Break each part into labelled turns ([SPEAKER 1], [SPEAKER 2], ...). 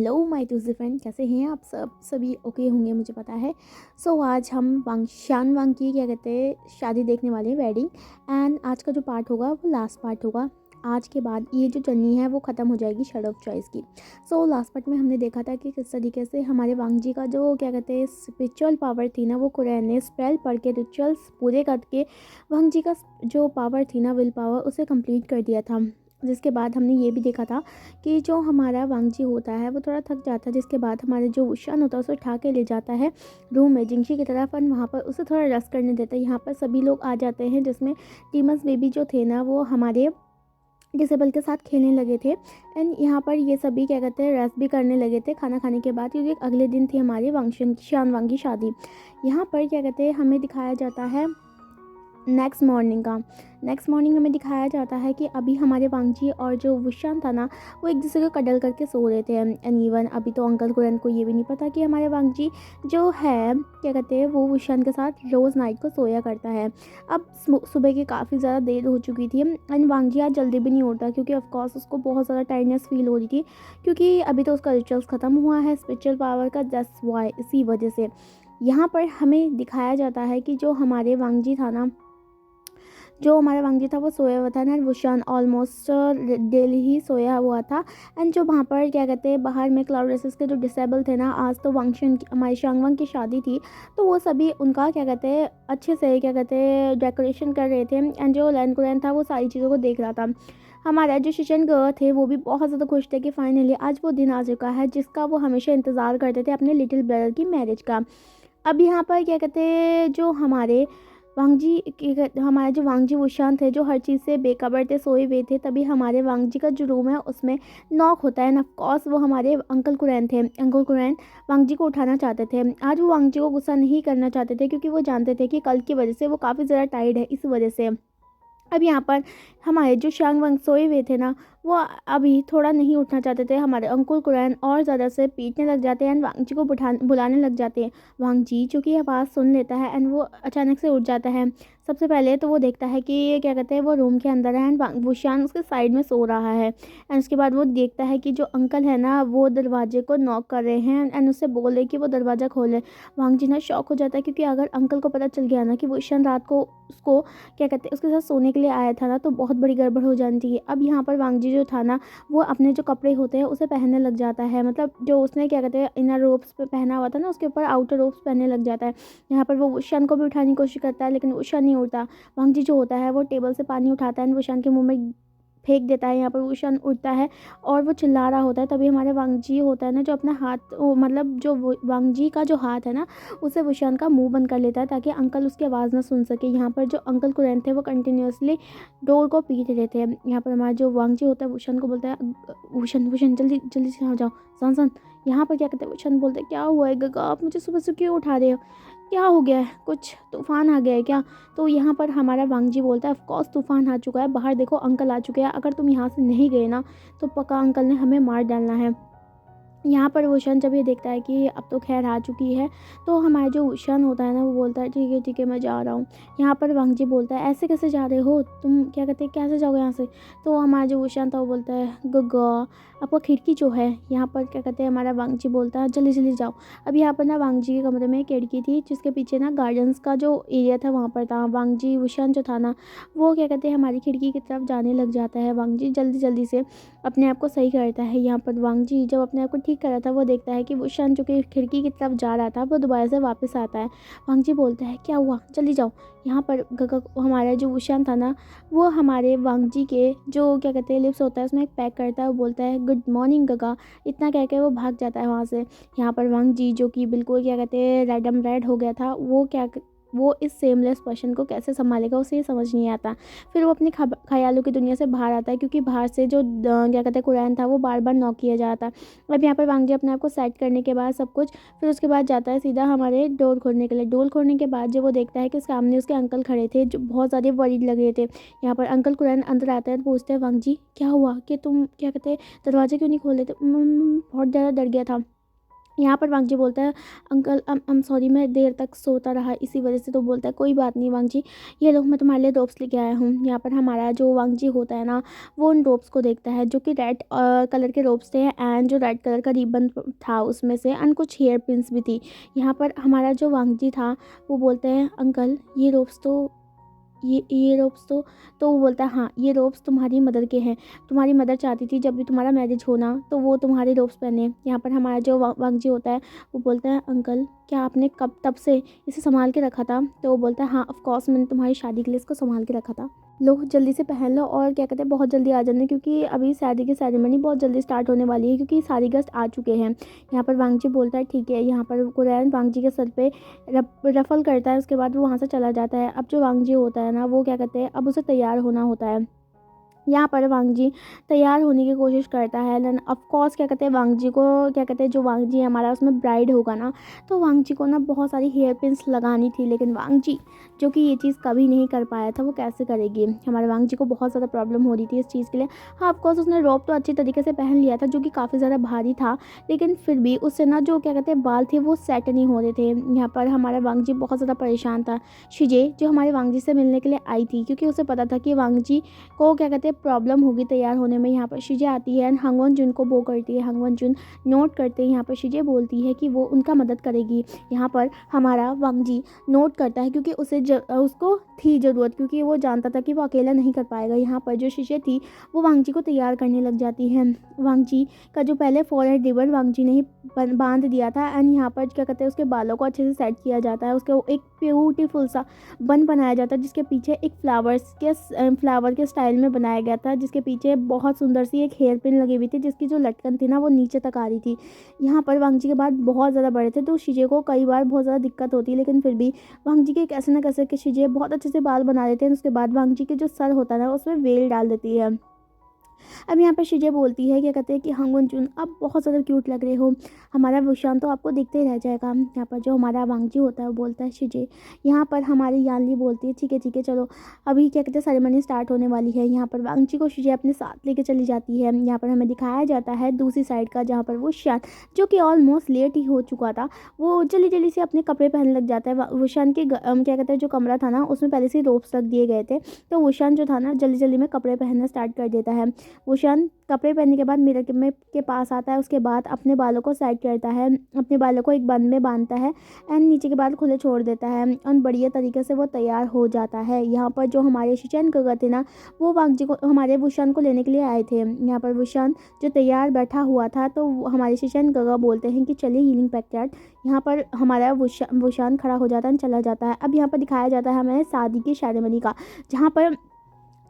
[SPEAKER 1] Hello my two G friend, कैसे हैं आप सभी ओके होंगे मुझे पता है। आज हम शान वांग की क्या कहते हैं शादी देखने वाले हैं, वेडिंग। एंड आज का जो पार्ट होगा वो लास्ट पार्ट होगा। आज के बाद ये जो जर्नी है वो ख़त्म हो जाएगी शेड ऑफ चॉइस की। लास्ट पार्ट में हमने देखा था कि किस तरीके से हमारे वांग जी का जो क्या कहते हैं स्पिरिचुअल पावर थी ना, वो कुरैन ने स्पेल पढ़ के रिचुअल्स पूरे करके वांग जी का जो पावर थी ना, विल पावर, उसे कंप्लीट कर दिया था। जिसके बाद हमने ये भी देखा था कि जो हमारा वांग जी होता है वो थोड़ा थक जाता है, जिसके बाद हमारे जो उशान होता है उसे उठा के ले जाता है रूम में जिंगशी की तरफ, और वहाँ पर उसे थोड़ा रेस्ट करने देता है। यहाँ पर सभी लोग आ जाते हैं, जिसमें टीमस बेबी जो थे ना वो हमारे डिसेबल के साथ खेलने लगे थे। एंड यहाँ पर ये सभी क्या कहते हैं रेस्ट भी करने लगे थे खाना खाने के बाद, क्योंकि अगले दिन थी हमारी शान वांग की शादी। यहाँ पर क्या कहते हैं हमें दिखाया जाता है नेक्स्ट मॉर्निंग हमें दिखाया जाता है कि अभी हमारे वांग जी और जो वुशान था ना, वो एक दूसरे को कडल करके सो रहे थे। एंड इवन अभी तो अंकल कुरन को ये भी नहीं पता कि हमारे वांग जी जो है क्या कहते हैं वो वुशान के साथ रोज़ नाइट को सोया करता है। अब सुबह की काफ़ी ज़्यादा देर हो चुकी थी एंड वांग जी आज जल्दी भी नहीं उठता, क्योंकि ऑफकोर्स उसको बहुत ज़्यादा टायर्डनेस फील हो रही थी, क्योंकि अभी तो उसका रिचुअल्स ख़त्म हुआ है स्पिरिचुअल पावर का, दैट्स व्हाई, इसी वजह से। यहाँ पर हमें दिखाया जाता है कि जो हमारे वांग जी था ना, जो हमारा वांग जी था वो सोया हुआ था ना, वुशान ऑलमोस्ट डेली ही सोया हुआ था। एंड जो वहाँ पर क्या कहते हैं बाहर में क्लाउड रेसेस के जो डिसेबल थे ना, आज तो वांगशन हमारी शांगवांग की शादी थी, तो वो सभी उनका क्या कहते हैं अच्छे से क्या कहते हैं डेकोरेशन कर रहे थे। एंड जो लैन कुरैन था वो सारी चीज़ों को देख रहा था। हमारा जो शिशन गर्ल थे वो भी बहुत ज़्यादा खुश थे कि फाइनली आज वो दिन आ चुका है जिसका वो हमेशा इंतज़ार करते थे, अपने लिटिल ब्रदर की मैरिज का। अब यहाँ पर क्या कहते हैं जो हमारे हमारे जो वांग जी वुशान थे, जो हर चीज़ से बेखबर थे, सोए हुए थे, तभी हमारे वांग जी का जो रूम है उसमें नॉक होता है। ऑफ कोर्स वो हमारे अंकल कुरैन थे। अंकल कुरैन वांग जी को उठाना चाहते थे। आज वो वांग जी को गुस्सा नहीं करना चाहते थे, क्योंकि वो जानते थे कि कल की वजह से वो काफ़ी ज़्यादा टायर्ड है, इस वजह से। अब यहाँ पर हमारे जो शांग वांग सोए हुए थे ना, वो अभी थोड़ा नहीं उठना चाहते थे। हमारे अंकुल कुरैन और ज़्यादा से पीटने लग जाते हैं एंड वांग जी को बुलाने लग जाते हैं। वांग जी जो कि आवाज़ सुन लेता है एंड वो अचानक से उठ जाता है। सबसे पहले तो वो देखता है कि ये क्या कहते हैं वो रूम के अंदर है एंड वुशान उसके साइड में सो रहा है। एंड उसके बाद वो देखता है कि जो अंकल है ना वो दरवाजे को नॉक कर रहे हैं एंड उससे बोल रहे कि वो दरवाज़ा खोले। वांग जी ना शॉक हो जाता है, क्योंकि अगर अंकल को पता चल गया ना कि वुशान रात को उसको क्या कहते हैं उसके साथ सोने के लिए आया था ना, तो बहुत बड़ी गड़बड़ हो जानी थी। अब यहाँ पर वांग जी जो था ना, वो अपने जो कपड़े होते हैं उसे पहनने लग जाता है, मतलब जो उसने क्या कहते हैं इनर रोब्स पे पहना हुआ था ना, उसके ऊपर आउटर रोब्स पहनने लग जाता है। यहाँ पर वो वुशान को भी उठाने की कोशिश करता है, लेकिन वुशान नहीं उठता। वांग जी जो होता है वो टेबल से पानी उठाता है, वुशान के मुंह में फेंक देता है। यहाँ पर वुशान उठता है और वो चिल्ला रहा होता है। तभी हमारे वांग जी होता है ना, जो अपना हाथ मतलब जो वांग जी का जो हाथ है ना, उसे वुशान का मुंह बंद कर लेता है, ताकि अंकल उसकी आवाज़ ना सुन सके। यहाँ पर जो अंकल कुरैन थे वो कंटिन्यूसली डोर को पीट रहे थे। यहाँ पर हमारा जो वांग जी होता है वुशान को बोलता है, वुशान वुशान जल्दी जल्दी से आ जाओ, सन सन। यहाँ पर क्या कहते हैं वुशान बोलते हैं, क्या हुआ है गगा, आप मुझे सुबह से क्यों उठा रहे हो, क्या हो गया है, कुछ तूफान आ गया है क्या? तो यहाँ पर हमारा वांग जी बोलता है, ऑफ कोर्स तूफान आ चुका है, बाहर देखो अंकल आ चुके हैं, अगर तुम यहाँ से नहीं गए ना तो पक्का अंकल ने हमें मार डालना है। यहाँ पर वुशान जब ये देखता है कि अब तो खैर आ चुकी है, तो हमारा जो वुशान होता है ना वो बोलता है ठीक है मैं जा रहा हूँ। यहाँ पर वांग जी बोलता है, ऐसे कैसे जा रहे हो तुम, क्या कहते हैं कैसे जाओगे यहाँ से? तो हमारा जो वुशान था वो बोलता है, गगा आपका खिड़की जो है, यहाँ पर क्या कहते हैं हमारा वांग जी बोलता है जल्दी जल्दी जाओ। अब यहाँ पर ना वांग जी के कमरे में एक खिड़की थी, जिसके पीछे ना गार्डन्स का जो एरिया था वहाँ पर था। वांग जी वुशान जो था ना, वो क्या कहते हैं हमारी खिड़की की तरफ जाने लग जाता है। वांग जी जल्दी जल्दी से अपने आप को सही करता है। यहाँ पर वांग जी जब अपने आप को ठीक कर रहा था, वो देखता है कि वुशान जो कि खिड़की की तरफ जा रहा था वो दोबारा से वापस आता है। वांग जी बोलता है, क्या हुआ, जल्दी जाओ। यहाँ पर गगा हमारा जो वुशान था ना, वो हमारे वांग जी के जो क्या कहते हैं लिप्स होता है उसमें एक पैक करता है, वो बोलता है गुड मॉर्निंग गगा, इतना कह के वो भाग जाता है वहाँ से। यहाँ पर वांग जी जो कि बिल्कुल क्या कहते हैं रेडम रेड हो गया था, वो इस सेमलेस पर्सन को कैसे संभालेगा उसे ये समझ नहीं आता। फिर वो अपने ख्यालों की दुनिया से बाहर आता है, क्योंकि बाहर से जो क्या कहते हैं कुरैन था वो बार बार नॉक किया जा रहा था। अब यहाँ पर वांग जी अपने आप को सेट करने के बाद सब कुछ, फिर उसके बाद जाता है सीधा हमारे डोर खोलने के लिए। डोर खोलने के बाद जब वो देखता है कि सामने उसके अंकल खड़े थे, जो बहुत ज़्यादा वरीड लग रहे थे। यहाँ पर अंकल कुरैन अंदर आता है, पूछते हैं वांग जी क्या हुआ कि तुम क्या कहते हैं दरवाजे क्यों नहीं खोल रहे थे? बहुत ज़्यादा डर गया था। यहाँ पर वांगजी बोलता है अंकल I'm सॉरी, मैं देर तक सोता रहा इसी वजह से। तो बोलता है कोई बात नहीं वांगजी, ये लो मैं तुम्हारे लिए रोप्स लेके आया हूँ। यहाँ पर हमारा जो वांगजी होता है ना, वो उन रोप्स को देखता है जो कि रेड कलर के रोप्स थे, एंड जो रेड कलर का रिबन था उसमें से, एंड कुछ हेयर पिन्स भी थी। यहाँ पर हमारा जो वांगजी था वो बोलते हैं अंकल ये रोप्स तो ये रोप्स तो वो बोलता है हाँ ये रोप्स तुम्हारी मदर के हैं। तुम्हारी मदर चाहती थी जब भी तुम्हारा मैरिज होना तो वो तुम्हारे रोप्स पहने। यहाँ पर हमारा जो वांगजी होता है वो बोलता है अंकल क्या आपने कब तब से इसे संभाल के रखा था? तो वो बोलता है हाँ ऑफ कोर्स, मैंने तुम्हारी शादी के लिए इसको संभाल के रखा था। लो जल्दी से पहन लो और क्या कहते हैं बहुत जल्दी आ जाना, क्योंकि अभी शादी की सेरेमनी बहुत जल्दी स्टार्ट होने वाली है, क्योंकि सारे गेस्ट आ चुके हैं। यहाँ पर वांगजी बोलता है ठीक है। यहाँ पर कुरैन वांगजी के सर पे रफल करता है, उसके बाद वो वहाँ से चला जाता है। अब जो वांगजी होता है ना वो क्या कहते हैं अब उसे तैयार होना होता है। यहाँ पर वांगजी तैयार होने की कोशिश करता है, लेकिन ऑफ कोर्स क्या कहते हैं वांगजी को क्या कहते हैं जो वांगजी है हमारा उसमें ब्राइड होगा ना, तो वांगजी को ना बहुत सारी हेयर पिन्स लगानी थी, लेकिन वांगजी जो कि ये चीज़ कभी नहीं कर पाया था वो कैसे करेगी। हमारे वांगजी को बहुत ज़्यादा प्रॉब्लम हो रही थी इस चीज़ के लिए। हाँ ऑफ कोर्स उसने रोब तो अच्छी तरीके से पहन लिया था जो कि काफ़ी ज़्यादा भारी था, लेकिन फिर भी उससे ना जो क्या कहते हैं बाल थे वो सेट नहीं हो रहे थे। यहाँ पर हमारा वांगजी बहुत ज़्यादा परेशान था। शिजे जो हमारे वांगजी से मिलने के लिए आई थी, क्योंकि उसे पता था कि वांगजी को क्या कहते हैं प्रॉब्लम होगी तैयार होने में। यहाँ पर शिजे आती है एंड हांगवन जुन को वो करती है। हांगवन जुन नोट करते हैं, यहाँ पर शिजे बोलती है कि वो उनका मदद करेगी। यहाँ पर हमारा वांगजी नोट करता है क्योंकि उसको थी ज़रूरत, क्योंकि वो जानता था कि वो अकेला नहीं कर पाएगा। यहाँ पर जो शिजे थी वो वांगजी को तैयार करने लग जाती है। वांगजी का जो पहले फॉरहेड रिबन वांगजी ने ही बांध दिया था, एंड यहाँ पर क्या कहते हैं उसके बालों को अच्छे से सेट किया जाता है। उसको एक ब्यूटीफुल सा बन बनाया जाता है जिसके पीछे एक फ्लावर के स्टाइल में बनाया गया था, जिसके पीछे बहुत सुंदर सी एक हेयर पिन लगी हुई थी जिसकी जो लटकन थी ना वो नीचे तक आ रही थी। यहाँ पर वांगजी के बाल बहुत ज़्यादा बड़े थे तो शिजे को कई बार बहुत ज़्यादा दिक्कत होती, लेकिन फिर भी वांगजी के कैसे न कैसे के शिजे बहुत अच्छे से बाल बना देते हैं। उसके बाद वांगजी के जो सर होता है ना उसमें वेल डाल देती है। अब यहाँ पर शिजे बोलती है क्या कहते हैं कि हांगवन जुन आप बहुत ज़्यादा क्यूट लग रहे हो, हमारा वुशान तो आपको देखते ही रह जाएगा। यहाँ पर जो हमारा वांगजी होता है वो बोलता है शिजे। यहाँ पर हमारी यानली बोलती है ठीक है चलो अभी क्या कहते हैं सेरेमनी स्टार्ट होने वाली है। यहाँ पर वांगजी को शिजे अपने साथ लेके चली जाती है। यहाँ पर हमें दिखाया जाता है दूसरी साइड का, जहाँ पर वुशान जो कि ऑलमोस्ट लेट ही हो चुका था वो जल्दी जल्दी से अपने कपड़े पहनने लग जाता है। वुशान के क्या कहते हैं जो कमरा था ना उसमें पहले से रोप्स रख दिए गए थे, तो वुशान जो था ना जल्दी जल्दी में कपड़े पहनना स्टार्ट कर देता है। वुशान कपड़े पहनने के बाद मिरर के पास आता है, उसके बाद अपने बालों को सेट करता है, अपने बालों को एक बन में बांधता है एंड नीचे के बाल खुले छोड़ देता है और बढ़िया तरीके से वो तैयार हो जाता है। यहाँ पर जो हमारे शिचैन गगा थे ना वो वांगजी को हमारे वुशान को लेने के लिए आए थे। यहाँ पर वुशान जो तैयार बैठा हुआ था तो हमारे शिचैन गगा बोलते हैं कि चलिए हीलिंग पैक्ट। यहाँ पर हमारा वुशान खड़ा हो जाता है, चला जाता है। अब यहाँ पर दिखाया जाता है हमें शादी की सेरेमनी का, जहाँ पर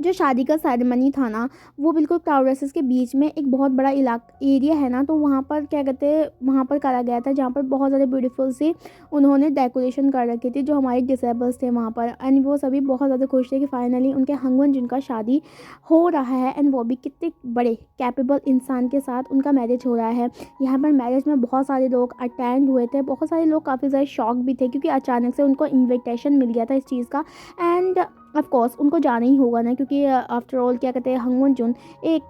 [SPEAKER 1] जो शादी का सेरेमनी था ना वो बिल्कुल क्राउड रेसेस के बीच में एक बहुत बड़ा एरिया है ना, तो वहाँ पर क्या कहते हैं वहाँ पर करा गया था, जहाँ पर बहुत ज़्यादा ब्यूटीफुल सी उन्होंने डेकोरेशन कर रखी थी जो हमारे डिसेबल्स थे वहाँ पर। एंड वो सभी बहुत ज़्यादा खुश थे कि फाइनली उनके हांगवन जिनका शादी हो रहा है, एंड वो भी कितने बड़े कैपेबल इंसान के साथ उनका मैरिज हो रहा है। यहाँ पर मैरिज में बहुत सारे लोग अटेंड हुए थे, बहुत सारे लोग काफ़ी ज़्यादा शॉक भी थे क्योंकि अचानक से उनको इन्विटेशन मिल गया था इस चीज़ का, एंड ऑफ कोर्स उनको जाना ही होगा ना, क्योंकि आफ्टर ऑल क्या कहते हैं हांगवन जुन एक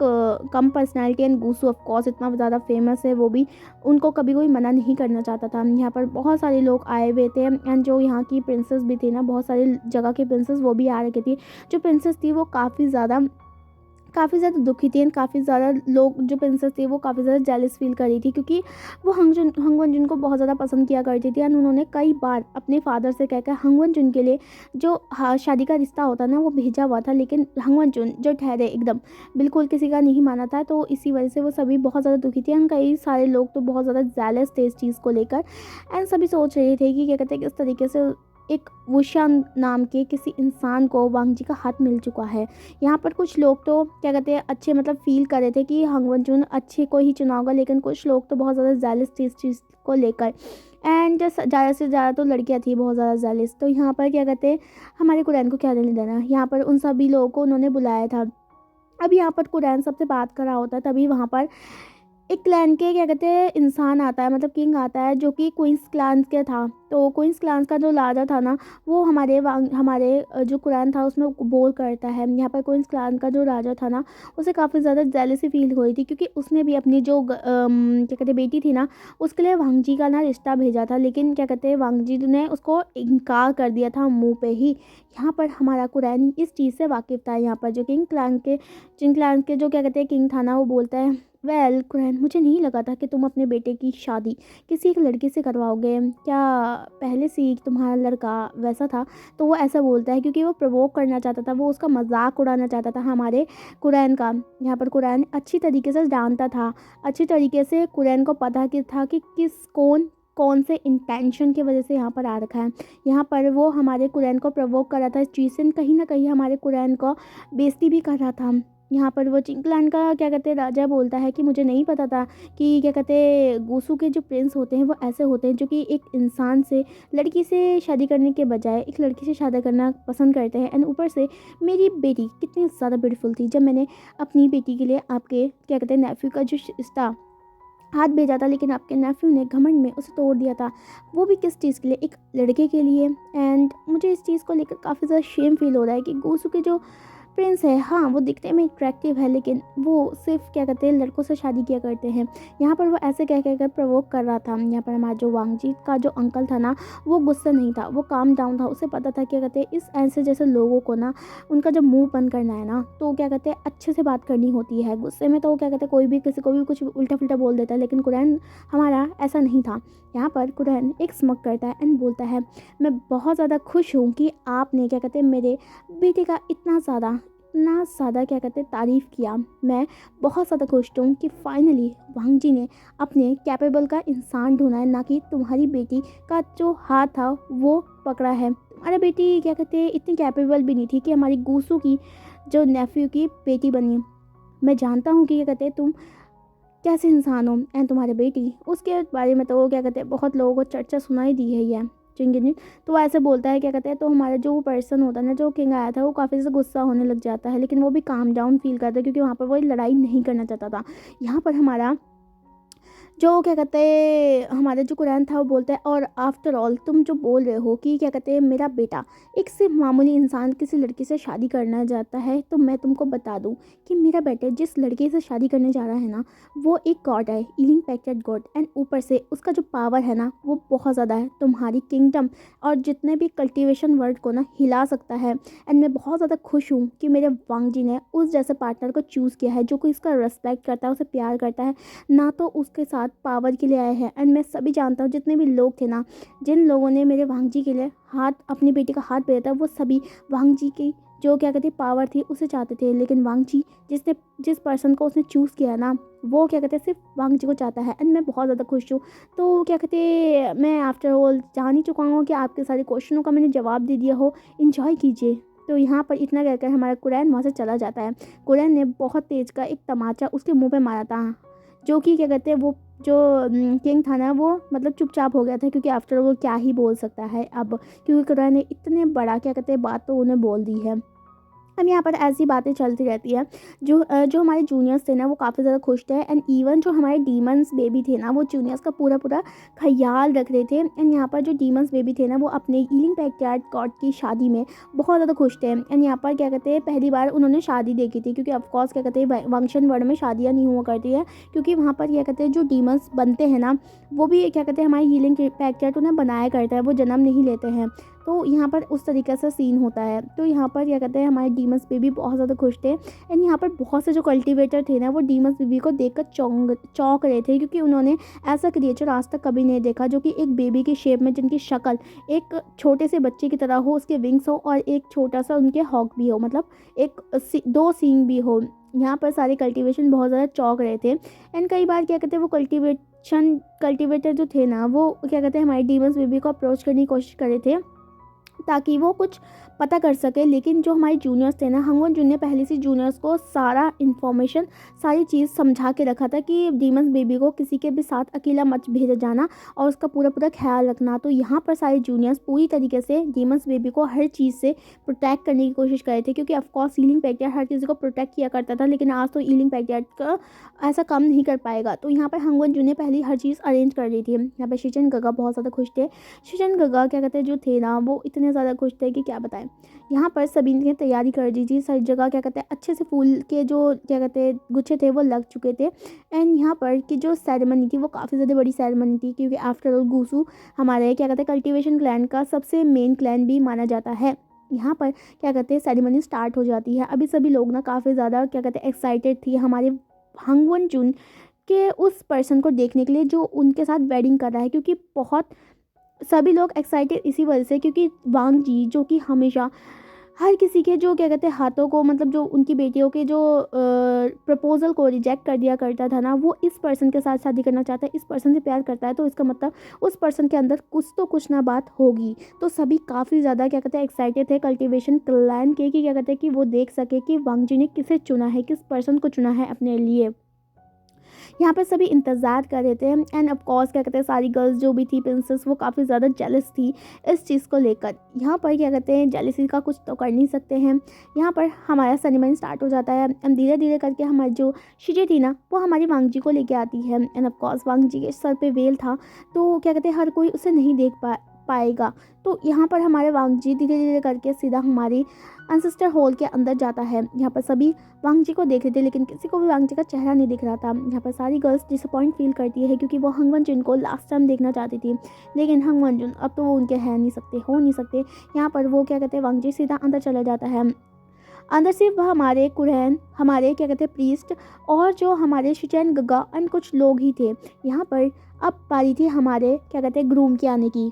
[SPEAKER 1] कम personality, and Gusu of course इतना ज़्यादा फेमस है, वो भी उनको कभी कोई मना नहीं करना चाहता था। यहाँ पर बहुत सारे लोग आए हुए थे एंड जो यहाँ की प्रिंसेस भी थी ना, बहुत सारी जगह की प्रिंसेस वो भी आ रखी थी। जो प्रिंसेस थी वो काफ़ी ज़्यादा दुखी थी एंड काफ़ी ज़्यादा लोग जो प्रिंसेस थी वो काफ़ी ज़्यादा जेलस फील कर रही थी, क्योंकि वो हांगवन जुन को बहुत ज़्यादा पसंद किया करती थी एंड उन्होंने कई बार अपने फादर से कहकर हांगवन जुन के लिए जो शादी का रिश्ता होता ना वो भेजा हुआ था, लेकिन हांगवन जुन जो ठहरे एकदम बिल्कुल किसी का नहीं माना था, तो इसी वजह से वो सभी बहुत ज़्यादा दुखी थी एंड कई सारे लोग तो बहुत ज़्यादा जेलस थे इस चीज़ को लेकर। एंड सभी सोच रहे थे कि क्या कहते हैं किस तरीके से एक वुशान नाम के किसी इंसान को वांगजी का हाथ मिल चुका है। यहाँ पर कुछ लोग तो क्या कहते हैं अच्छे मतलब फील कर रहे थे कि हांगवन जुन अच्छे को ही चुना होगा, लेकिन कुछ लोग तो बहुत ज़्यादा जेलस थी इस चीज़ को लेकर, एंड ज़्यादा से ज़्यादा तो लड़कियाँ थी बहुत ज़्यादा जेलस। तो यहाँ पर क्या कहते हैं हमारे कुरैन को क्या लेने देना, यहाँ पर उन सभी लोगों को उन्होंने बुलाया था। अब यहाँ पर कुरैन सबसे बात कर रहा होता है, तभी वहाँ पर एक क्लैन के क्या कहते हैं इंसान आता है, मतलब किंग आता है, जो कि क्वींस क्लान के था। तो क्वींस क्लान का जो राजा था ना, वो हमारे जो कुरान था उसमें बोल करता है। यहाँ पर क्वींस क्लान का जो राजा था ना, उसे काफ़ी ज़्यादा जेलसी फील हुई थी, क्योंकि उसने भी अपनी जो क्या कहते हैं बेटी थी ना, उसके लिए वांगजी का ना रिश्ता भेजा था, लेकिन क्या कहते हैं वांगजी ने उसको इनकार कर दिया था मुंह पे ही। यहाँ पर हमारा कुरैन इस चीज़ से वाकिफ़ था। यहाँ पर जो जिन क्लान के जो क्या कहते हैं किंग था ना, वो बोलता है, वेल कुरैन, मुझे नहीं लगा था कि तुम अपने बेटे की शादी किसी एक लड़की से करवाओगे। क्या पहले से ही तुम्हारा लड़का वैसा था? तो वो ऐसा बोलता है क्योंकि वो प्रवोक करना चाहता था, वो उसका मजाक उड़ाना चाहता था हमारे कुरैन का। यहाँ पर कुरैन अच्छी तरीके से जानता था, अच्छी तरीके से कुरैन को पता कि था कि कौन से इंटेंशन की वजह से यहाँ पर आ रखा है। यहाँ पर वो हमारे कुरैन को प्रवोक कर रहा था, इस चीज़ से कहीं ना कहीं हमारे कुरैन को बेइज्जती भी कर रहा था। यहाँ पर वो चिंकलान का क्या कहते हैं राजा बोलता है कि मुझे नहीं पता था कि क्या कहते हैं गोसू के जो प्रिंस होते हैं वो ऐसे होते हैं, जो कि एक इंसान से लड़की से शादी करने के बजाय एक लड़की से शादी करना पसंद करते हैं। एंड ऊपर से मेरी बेटी कितनी ज़्यादा ब्यूटीफुल थी, जब मैंने अपनी बेटी के लिए आपके क्या कहते हैं नेफ्यू का जो रिश्ता हाथ भेजा था, लेकिन आपके नेफ्यू ने घमंड में उसे तोड़ दिया था, वो भी किस चीज़ के लिए, एक लड़के के लिए। एंड मुझे इस चीज़ को लेकर काफ़ी ज़्यादा शेम फील हो रहा है कि गोसू के जो प्रिंस है, हाँ वो दिखने में अट्रैक्टिव है, लेकिन वो सिर्फ क्या कहते हैं लड़कों से शादी किया करते हैं। यहाँ पर वो ऐसे कह कर प्रवोक कर रहा था। यहाँ पर हमारा जो वांगजी का जो अंकल था ना, वो गुस्सा नहीं था, वो काम डाउन था। उसे पता था क्या कहते हैं इस ऐसे जैसे लोगों को ना, उनका जब मुंह बंद करना है ना, तो क्या कहते हैं अच्छे से बात करनी होती है। गुस्से में तो क्या कहते हैं कोई भी किसी को भी कुछ उल्टा पुल्टा बोल देता है, लेकिन कुरैन हमारा ऐसा नहीं था। यहाँ पर कुरैन एक स्मक करता है एंड बोलता है, मैं बहुत ज़्यादा खुश हूँ कि आपने क्या कहते हैं मेरे बेटे का इतना ज़्यादा क्या कहते हैं तारीफ़ किया। मैं बहुत ज़्यादा खुश हूँ कि फाइनली वांगजी ने अपने कैपेबल का इंसान ढूंढा है, ना कि तुम्हारी बेटी का जो हाथ था वो पकड़ा है। तुम्हारी बेटी क्या कहते हैं इतनी कैपेबल भी नहीं थी कि हमारी गूसू की जो नेफ्यू की बेटी बनी। मैं जानता हूँ कि क्या कहते हैं तुम कैसे इंसान हो, एंड तुम्हारी बेटी, उसके बारे में तो क्या कहते हैं बहुत लोगों को चर्चा सुनाई दी है ये चिंगिनी। तो वो ऐसे बोलता है क्या कहते हैं, तो हमारा जो पर्सन होता है ना, जो किंग आया था, वो काफ़ी ज़्यादा गुस्सा होने लग जाता है, लेकिन वो भी काम डाउन फील करता है, क्योंकि वहाँ पर वो लड़ाई नहीं करना चाहता था। यहाँ पर हमारा जो क्या कहते हैं हमारा जो कुरान था वो बोलता है, और आफ्टर ऑल तुम जो बोल रहे हो कि क्या कहते हैं मेरा बेटा एक सिर्फ मामूली इंसान किसी लड़की से शादी करना चाहता है, तो मैं तुमको बता दूं कि मेरा बेटा जिस लड़के से शादी करने जा रहा है ना, वो एक गॉड है, ईलिंग पैक्टेड गॉड। एंड ऊपर से उसका जो पावर है ना, वो बहुत ज़्यादा है, तुम्हारी किंगडम और जितने भी कल्टीवेशन वर्ल्ड को ना हिला सकता है। एंड मैं बहुत ज़्यादा खुश हूँ कि मेरे वांगजी ने उस जैसे पार्टनर को चूज़ किया है, जो कि इसका रिस्पेक्ट करता है, उसे प्यार करता है, ना तो उसके साथ पावर के लिए आए हैं। एंड मैं सभी जानता हूँ जितने भी लोग थे ना, जिन लोगों ने मेरे वांगजी के लिए हाथ अपनी बेटी का हाथ भेजा था, वो सभी वांगजी की जो क्या कहते पावर थी उसे चाहते थे। लेकिन वांगजी जिस पर्सन को उसने चूज़ किया ना, वो क्या कहते हैं सिर्फ वांगजी को चाहता है। एंड मैं बहुत ज़्यादा खुश हूँ। तो क्या कहते मैं आफ्टर ऑल जान ही चुका हूँ कि आपके सारे क्वेश्चनों का मैंने जवाब दे दिया हो। इंजॉय कीजिए। तो यहाँ पर इतना कहकर हमारा कुरैन वहाँ से चला जाता है। कुरैन ने बहुत तेज का एक तमाचा उसके मुंह पे मारा था, जो कि क्या कहते हैं वो जो किंग था ना, वो मतलब चुपचाप हो गया था, क्योंकि आफ्टर वो क्या ही बोल सकता है अब, क्योंकि कुरैन ने इतने बड़ा क्या कहते हैं बात तो उन्हें बोल दी है। अब यहाँ पर ऐसी बातें चलती रहती है। जो हमारे जूनियर्स थे ना, वो काफ़ी ज़्यादा खुश थे। एंड इवन जो हमारे डीमंस बेबी थे ना, वो जूनियर्स का पूरा पूरा ख्याल रख रहे थे। एंड यहाँ पर जो डीमंस बेबी थे ना, वो अपने ईलिंग पैक्यार्ड गॉड की शादी में बहुत ज़्यादा खुश थे। एंड यहाँ पर क्या कहते हैं पहली बार उन्होंने शादी देखी थी, क्योंकि ऑफकोर्स क्या कहते हैं वंशन वर्ड में शादियाँ नहीं हुआ करती है, क्योंकि वहाँ पर क्या कहते हैं जो डीमंस बनते हैं ना, वो भी क्या कहते हैं हमारे हीलिंग पैक्यार्ड उन्हें बनाया करता है, वो जन्म नहीं लेते हैं। तो यहाँ पर उस तरीके से सीन होता है। तो यहाँ पर क्या कहते हैं हमारे डीमंस बेबी बहुत ज़्यादा खुश थे। एंड यहाँ पर बहुत से जो कल्टीवेटर थे ना, वो डीमंस बेबी को देखकर चौंक रहे थे, क्योंकि उन्होंने ऐसा क्रिएचर आज तक कभी नहीं देखा, जो कि एक बेबी की शेप में, जिनकी शक्ल एक छोटे से बच्चे की तरह हो, उसके विंग्स हो और एक छोटा सा उनके हॉक भी हो, मतलब दो सींग भी हो। यहाँ पर सारे कल्टीवेशन बहुत ज़्यादा चौंक रहे थे। एंड कई बार क्या कहते हैं वो कल्टीवेटर जो थे ना, वो क्या कहते हैं हमारे डीमंस बेबी को अप्रोच करने की कोशिश कर रहे थे, ताकि वो कुछ पता कर सके। लेकिन जो हमारे जूनियर्स थे ना, हंगवॉन जुन ने पहले से जूनियर्स को सारा इन्फॉर्मेशन, सारी चीज़ समझा के रखा था कि डीमंस बेबी को किसी के भी साथ अकेला मत भेजा जाना और उसका पूरा पूरा ख्याल रखना। तो यहाँ पर सारे जूनियर्स पूरी तरीके से डीमंस बेबी को हर चीज़ से प्रोटेक्ट करने की कोशिश कर रहे थे, क्योंकि ऑफकोर्स ईलिंग पैक्टियर्ड हर किसी को प्रोटेक्ट किया करता था, लेकिन आज तो ईलिंग पैक्टियर्ड का ऐसा कम नहीं कर पाएगा। तो यहाँ पर हंगवॉन जुन ने पहले हर चीज़ अरेंज कर ली थी। यहाँ पर शिचन गगा बहुत ज़्यादा खुश थे। शिचन गगा क्या कहते हैं जो थे ना, वो इतने ज़्यादा खुश थे कि क्या बताएं। यहाँ पर सभी ने तैयारी कर दी थी, सारी जगह क्या कहते हैं अच्छे से फूल के जो क्या कहते हैं गुच्छे थे वो लग चुके थे। एंड यहाँ पर की जो सेरेमनी थी वो काफ़ी ज़्यादा बड़ी सेरेमनी थी, क्योंकि आफ्टर ऑल गुसू हमारे क्या कहते हैं कल्टीवेशन क्लैन का सबसे मेन क्लैन भी माना जाता है। यहाँ पर क्या कहते हैं सेरेमनी स्टार्ट हो जाती है। अभी सभी लोग ना काफ़ी ज़्यादा क्या कहते हैं एक्साइटेड थी हमारे हंगवॉन जुन के उस पर्सन को देखने के लिए जो उनके साथ वेडिंग कर रहा है, क्योंकि बहुत सभी लोग एक्साइटेड इसी वजह से, क्योंकि वांग जी जो कि हमेशा हर किसी के जो क्या कहते हैं हाथों को, मतलब जो उनकी बेटियों के जो प्रपोजल को रिजेक्ट कर दिया करता था ना, वो इस पर्सन के साथ शादी करना चाहता है, इस पर्सन से प्यार करता है। तो इसका मतलब उस पर्सन के अंदर कुछ तो कुछ ना बात होगी। तो सभी काफ़ी ज़्यादा क्या कहते हैं एक्साइटेड थे कल्टीवेशन क्लैन के, कि क्या कहते हैं कि वो देख सके कि वांग जी ने किसे चुना है, किस पर्सन को चुना है अपने लिए। यहाँ पर सभी इंतज़ार कर रहे थे। एंड ऑफ कोर्स क्या कहते हैं सारी गर्ल्स जो भी थी प्रिंसेस, वो काफ़ी ज़्यादा जेलस थी इस चीज़ को लेकर। यहाँ पर क्या कहते हैं जेलसी का कुछ तो कर नहीं सकते हैं। यहाँ पर हमारा सेरेमनी स्टार्ट हो जाता है। एंड धीरे धीरे करके हमारी जो शिजे थी ना, वो हमारी वांग जी को लेके आती है। एंड ऑफ कोर्स वांग जी के सर पे वेल था, तो क्या कहते हैं हर कोई उसे नहीं देख पाएगा। तो यहाँ पर हमारे वांग जी धीरे धीरे करके सीधा हमारी एंसेस्टर हॉल के अंदर जाता है। यहाँ पर सभी वांग जी को देख रहे थे, लेकिन किसी को भी वांग जी का चेहरा नहीं दिख रहा था। यहाँ पर सारी गर्ल्स डिसअपॉइंट फील करती है, क्योंकि वो हंगवॉन जुन को लास्ट टाइम देखना चाहती थी, लेकिन हंगवॉन जुन अब तो वो उनके हो नहीं सकते। यहाँ पर वो क्या कहते हैं वांग जी सीधा अंदर चला जाता है। अंदर से वह हमारे कुरैन, हमारे क्या कहते हैं प्रीस्ट और जो हमारे शिचेन गगा एंड कुछ लोग ही थे। यहाँ पर अब पारी थी हमारे क्या कहते हैं ग्रूम के आने की।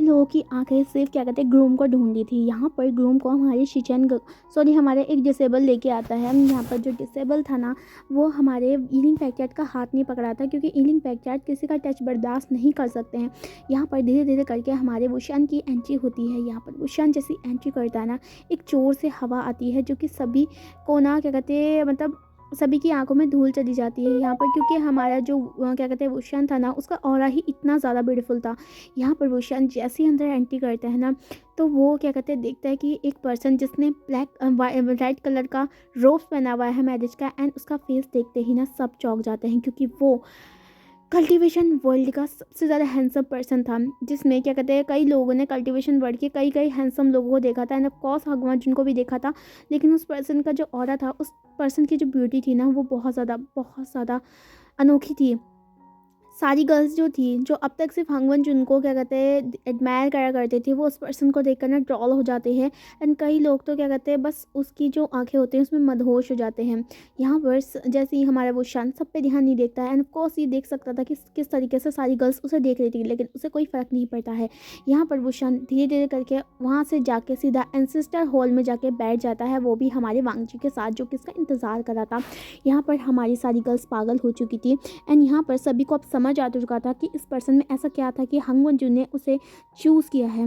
[SPEAKER 1] लोगों की आंखें सिर्फ क्या कहते हैं ग्रूम को ढूंढी थी। यहाँ पर ग्रूम को हमारे हमारे एक डिसेबल लेके आता है। यहाँ पर जो डिसेबल था ना, वो हमारे ईलिंग पैक्टियर्ड का हाथ नहीं पकड़ा था, क्योंकि ईलिंग पैक्टियर्ड किसी का टच बर्दाश्त नहीं कर सकते हैं। यहाँ पर धीरे धीरे करके हमारे वुशान की एंट्री होती है। यहाँ पर वुशान जैसी एंट्री करता है ना, एक जोर से हवा आती है जो कि सभी को ना क्या कहते हैं मतलब सभी की आंखों में धूल चली जाती है यहाँ पर, क्योंकि हमारा जो क्या कहते हैं वुशान था ना, उसका ऑरा ही इतना ज़्यादा ब्यूटीफुल था। यहाँ पर वुशान जैसे ही अंदर एंट्री करता है ना, तो वो क्या कहते हैं देखता है कि एक पर्सन जिसने रेड कलर का रोब पहना हुआ है मैरिज का, एंड उसका फेस देखते ही ना सब चौंक जाते हैं, क्योंकि वो कल्टीवेशन वर्ल्ड का सबसे ज़्यादा हैंडसम पर्सन था। जिसमें क्या कहते हैं कई लोगों ने कल्टीवेशन वर्ल्ड के कई हैंडसम लोगों को देखा था, एंड ऑफ कोर्स भगवान जिनको भी देखा था, लेकिन उस पर्सन का जो ऑरा था, उस पर्सन की जो ब्यूटी थी ना, वो बहुत ज़्यादा अनोखी थी। सारी गर्ल्स जो थी, जो अब तक सिर्फ हंगवॉन जुन को क्या कहते हैं एडमायर करा करते थे, वो उस पर्सन को देखकर ना ड्रॉल हो जाते हैं। एंड कई लोग तो क्या कहते हैं बस उसकी जो आंखें होती हैं उसमें मदहोश हो जाते हैं। यहाँ पर जैसे ही हमारा वो शान सब पे ध्यान नहीं देखता है। एंड ऑफकोर्स ये देख सकता था कि किस तरीके से सारी गर्ल्स उसे देख रही थी, लेकिन उसे कोई फ़र्क नहीं पड़ता है। यहाँ पर वो शान धीरे धीरे करके वहाँ से जाके सीधा एंसेस्टर हॉल में जाके बैठ जाता है, वो भी हमारे वांग जी के साथ, जो कि इसका इंतज़ार कर रहा था। यहाँ पर हमारी सारी गर्ल्स पागल हो चुकी थी। एंड यहाँ पर सभी को अब समझ आ चुका था कि इस पर्सन में ऐसा क्या था कि हंगवॉन जुन ने उसे चूज़ किया है।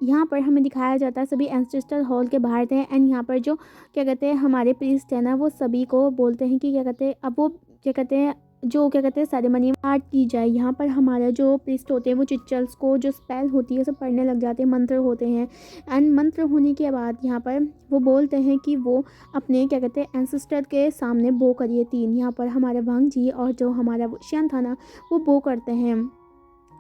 [SPEAKER 1] यहाँ पर हमें दिखाया जाता है सभी एंसेस्टर हॉल के बाहर थे। एंड यहाँ पर जो क्या कहते हैं हमारे प्रीस्ट है ना, वो सभी को बोलते हैं कि क्या कहते हैं अब वो क्या कहते हैं जो क्या कहते हैं सेरेमनी स्टार्ट की जाए। यहाँ पर हमारा जो प्रीस्ट होते हैं वो चिचल्स को जो स्पेल होती है सब पढ़ने लग जाते हैं, मंत्र होते हैं। एंड मंत्र होने के बाद यहाँ पर वो बोलते हैं कि वो अपने क्या कहते हैं एंसेस्टर के सामने बो करिए 3। यहाँ पर हमारे वांग जी और जो हमारा वुशियान था ना, वो बो करते हैं।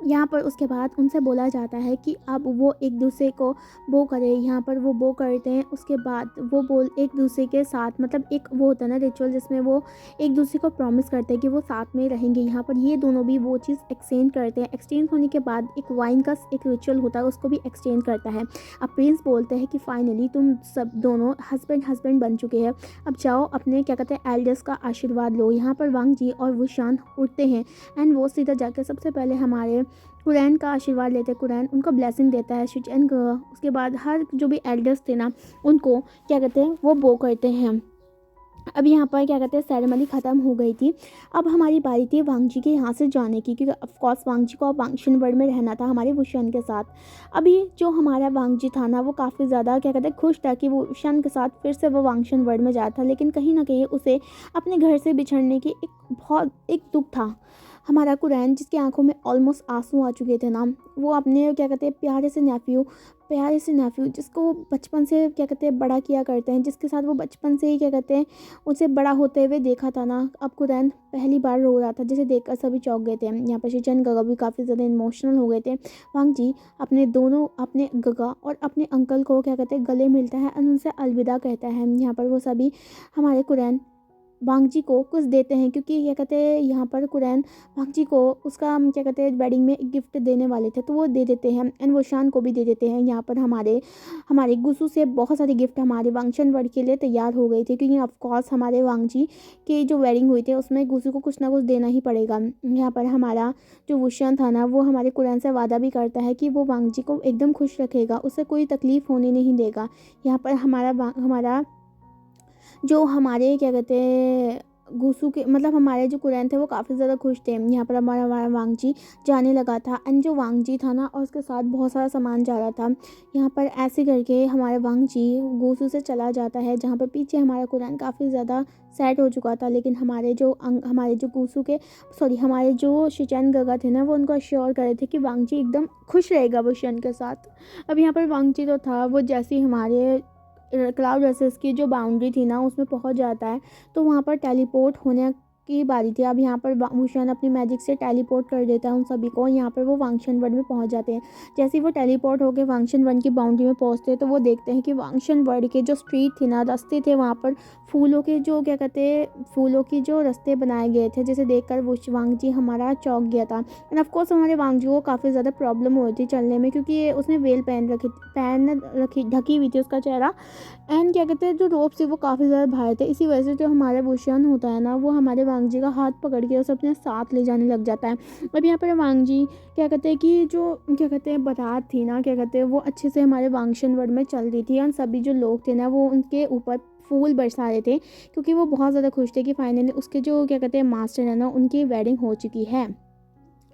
[SPEAKER 1] यहाँ पर उसके बाद उनसे बोला जाता है कि अब वो एक दूसरे को बो करें। यहाँ पर वो बो करते हैं, उसके बाद वो बोल एक दूसरे के साथ मतलब एक वो होता है ना रिचुअल, जिसमें वो एक दूसरे को प्रॉमिस करते हैं कि वो साथ में रहेंगे। यहाँ पर ये दोनों भी वो चीज़ एक्सचेंज करते हैं। एक्सचेंज होने के बाद एक वाइन का एक रिचुअल होता है, उसको भी एक्सचेंज करता है। अब प्रिंस बोलते हैं कि फाइनली तुम सब दोनों हस्बैंड बन चुके हैं, अब जाओ अपने क्या कहते हैं एल्डर्स का आशीर्वाद लो। यहाँ पर वांग जी और वुशान उठते हैं एंड वो सीधा जाकर सबसे पहले हमारे कुरैन का आशीर्वाद लेते हैं। कुरैन उनको ब्लेसिंग देता है शिचेन। उसके बाद हर जो भी एल्डर्स थे ना, उनको क्या कहते हैं वो बो करते हैं। अब यहाँ पर क्या कहते हैं सेरेमनी ख़त्म हो गई थी। अब हमारी बारी थी वांगजी के यहाँ से जाने की, क्योंकि ऑफ कोर्स वांगजी को अब वांगशन वर्ल्ड में रहना था हमारे वुशन के साथ। अभी जो हमारा वांगजी था ना वो काफ़ी ज़्यादा क्या कहते हैं खुश था कि वो वुशन के साथ फिर से वो वांगशन वर्ल्ड में जाता था, लेकिन कहीं ना कहीं उसे अपने घर से बिछड़ने की एक दुख था। हमारा कुरैन जिसकी आंखों में ऑलमोस्ट आंसू आ चुके थे ना, वो अपने क्या कहते हैं प्यारे से नेफ्यू जिसको वो बचपन से क्या कहते हैं बड़ा किया करते हैं, जिसके साथ वो बचपन से ही क्या कहते हैं उसे बड़ा होते हुए देखा था ना, अब कुरैन पहली बार रो रहा था, जिसे देखकर सभी चौंक गए थे। यहाँ पर शिचन गगा भी काफ़ी ज़्यादा इमोशनल हो गए थे। वांग जी अपने गगा और अपने अंकल को क्या कहते हैं गले मिलता है और उनसे अलविदा कहता है। यहाँ पर वो सभी हमारे कुरैन वांगजी को कुछ देते हैं, क्योंकि क्या कहते हैं यहाँ पर कुरैन वांगजी को उसका क्या कहते हैं वेडिंग में एक गिफ्ट देने वाले थे, तो वो दे देते हैं एंड वो शान को भी दे देते हैं। यहाँ पर हमारे हमारे गुसू से बहुत सारे गिफ्ट हमारे वांगशन वर्ड के लिए तैयार हो गए थे, क्योंकि ऑफकोर्स हमारे वांगजी की जो वेडिंग हुई थी उसमें गुसू को कुछ ना कुछ देना ही पड़ेगा। यहाँ पर हमारा जो वुशन था ना वो हमारे कुरैन से वादा भी करता है कि वो वांगजी को एकदम खुश रखेगा, उसे कोई तकलीफ़ होने नहीं देगा। यहाँ पर हमारा जो हमारे क्या कहते हैं घुसू के मतलब हमारे जो कुरैन थे वो काफ़ी ज़्यादा खुश थे। यहाँ पर हमारा हमारा वांगजी जाने लगा था एंड जो वांगजी था ना और उसके साथ बहुत सारा सामान जा रहा था। यहाँ पर ऐसे करके हमारे वांगजी घुसू से चला जाता है, जहाँ पर पीछे हमारा कुरैन काफ़ी ज़्यादा सैड हो चुका था, लेकिन हमारे जो घुसू के हमारे जो शिचैन गगा थे ना वो उनको अश्योर करे थे कि वांगजी एकदम खुश रहेगा वुशन के साथ। अब यहाँ पर वांगजी जो था वो जैसे ही हमारे क्लाउड रेसेस की जो बाउंड्री थी ना उसमें पहुंच जाता है, तो वहाँ पर टेलीपोर्ट होने की बारी थी। अब यहाँ पर वुशन अपनी मैजिक से टेलीपोर्ट कर देता है उन सभी को, यहाँ पर वो वांगशन वर्ल्ड में पहुँच जाते हैं। जैसे ही वो टेलीपोर्ट होकर वांगशन वर्ल्ड की बाउंड्री में पहुँचते हैं तो वो देखते हैं कि वांगशन वर्ल्ड के जो स्ट्रीट थी ना रास्ते थे वहाँ पर फूलों के जो क्या कहते हैं फूलों की जो रास्ते बनाए गए थे, जिसे देखकर वो वांगजी हमारा चौंक गया था। एंड ऑफकोर्स हमारे वांगजी को काफ़ी ज़्यादा प्रॉब्लम हो रही थी चलने में, क्योंकि उसने वेल पहन रखी ढकी हुई थी उसका चेहरा, एंड क्या कहते हैं जो रोप से वो काफ़ी ज़्यादा भारी थे। इसी वजह से जो हमारा वुशन होता है ना वो हमारे वांगजी का हाथ पकड़ के उसे अपने साथ ले जाने लग जाता है। अब यहाँ पर वांगजी क्या कहते हैं कि जो क्या कहते हैं बारात थी ना क्या कहते हैं वो अच्छे से हमारे वांगशन वर्ड में चल रही थी, और सभी जो लोग थे ना वो उनके ऊपर फूल बरसा रहे थे, क्योंकि वो बहुत ज़्यादा खुश थे कि फाइनली उसके जो क्या कहते हैं मास्टर है ना उनकी वेडिंग हो चुकी है।